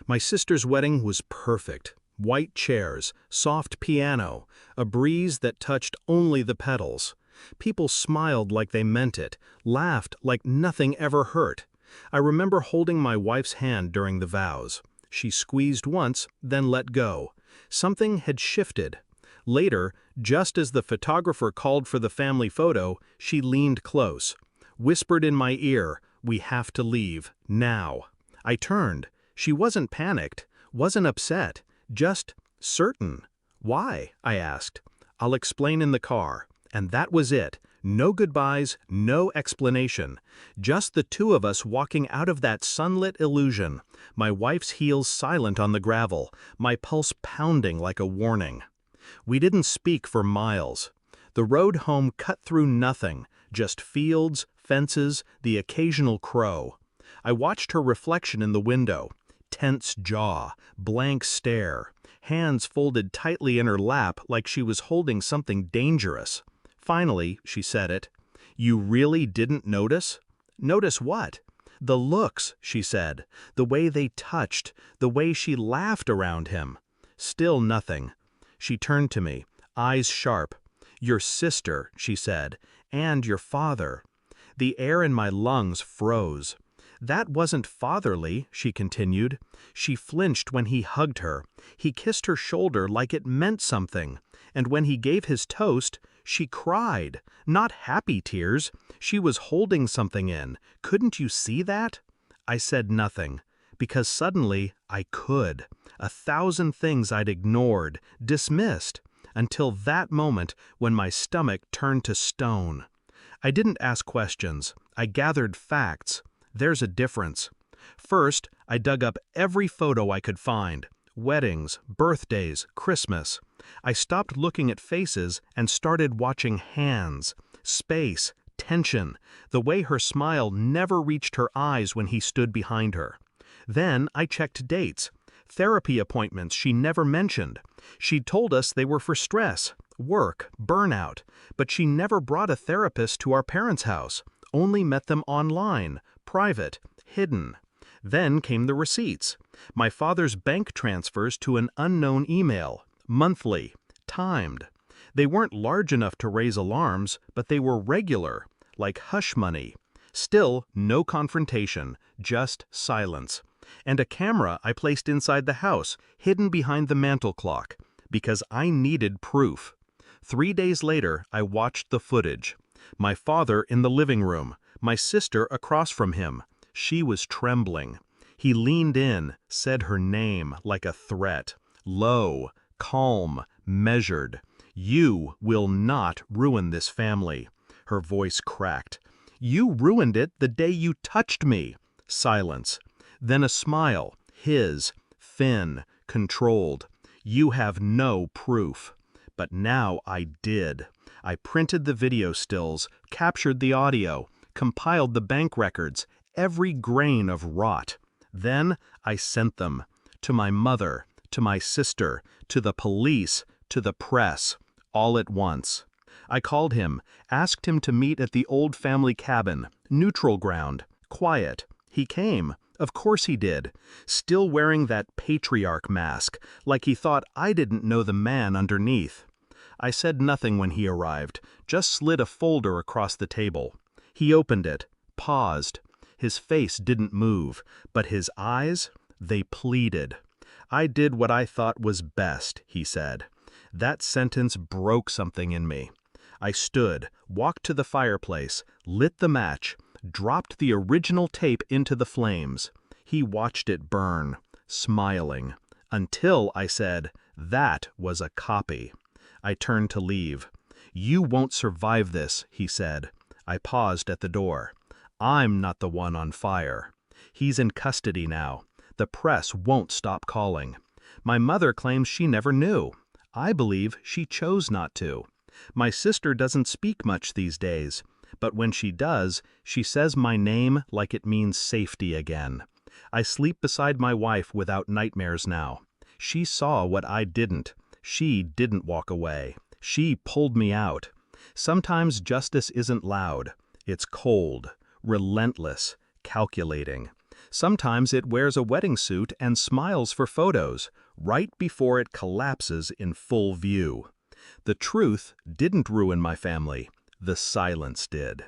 My sister's wedding was perfect. White chairs, soft piano, a breeze that touched only the petals. People smiled like they meant it, laughed like nothing ever hurt. I remember holding my wife's hand during the vows. She squeezed once, then let go. Something had shifted. Later, just as the photographer called for the family photo, she leaned close, whispered in my ear, "We have to leave, now." I turned. She wasn't panicked, wasn't upset, just certain. "Why?" I asked. "I'll explain in the car." And that was it. No goodbyes, no explanation. Just the two of us walking out of that sunlit illusion, my wife's heels silent on the gravel, my pulse pounding like a warning. We didn't speak for miles. The road home cut through nothing, just fields, fences, the occasional crow. I watched her reflection in the window. Tense jaw, blank stare, hands folded tightly in her lap like she was holding something dangerous. Finally, she said it. "You really didn't notice?" "Notice what?" "The looks," she said. "The way they touched, the way she laughed around him." Still nothing. She turned to me, eyes sharp. "Your sister," she said, "and your father." The air in my lungs froze. "That wasn't fatherly," she continued. She flinched when he hugged her. He kissed her shoulder like it meant something. And when he gave his toast, she cried. Not happy tears. She was holding something in. Couldn't you see that? I said nothing, because suddenly I could. 1,000 things I'd ignored, dismissed, until that moment when my stomach turned to stone. I didn't ask questions. I gathered facts. There's a difference. First, I dug up every photo I could find. Weddings, birthdays, Christmas. I stopped looking at faces and started watching hands, space, tension, the way her smile never reached her eyes when he stood behind her. Then I checked dates, therapy appointments she never mentioned. She'd told us they were for stress, work, burnout, but she never brought a therapist to our parents' house, only met them online, private, hidden. Then came the receipts. My father's bank transfers to an unknown email, monthly, timed. They weren't large enough to raise alarms, but they were regular, like hush money. Still, no confrontation, just silence. And a camera I placed inside the house, hidden behind the mantel clock, because I needed proof. 3 days later, I watched the footage. My father in the living room, my sister across from him. She was trembling. He leaned in, said her name like a threat. Low, calm, measured. "You will not ruin this family." Her voice cracked. "You ruined it the day you touched me." Silence. Then a smile, his, thin, controlled. "You have no proof." But now I did. I printed the video stills, captured the audio, compiled the bank records, every grain of rot. Then I sent them. To my mother, to my sister, to the police, to the press, all at once. I called him, asked him to meet at the old family cabin, neutral ground, quiet. He came. Of course he did. Still wearing that patriarch mask, like he thought I didn't know the man underneath. I said nothing when he arrived, just slid a folder across the table. He opened it, paused. His face didn't move, but his eyes, they pleaded. "I did what I thought was best," he said. That sentence broke something in me. I stood, walked to the fireplace, lit the match, dropped the original tape into the flames. He watched it burn, smiling, until I said, "That was a copy." I turned to leave. "You won't survive this," he said. I paused at the door. "I'm not the one on fire. He's in custody now. The press won't stop calling. My mother claims she never knew. I believe she chose not to. My sister doesn't speak much these days, but when she does, she says my name like it means safety again. I sleep beside my wife without nightmares now. She saw what I didn't. She didn't walk away. She pulled me out. Sometimes justice isn't loud. It's cold, relentless, calculating. Sometimes it wears a wedding suit and smiles for photos, right before it collapses in full view. The truth didn't ruin my family. The silence did.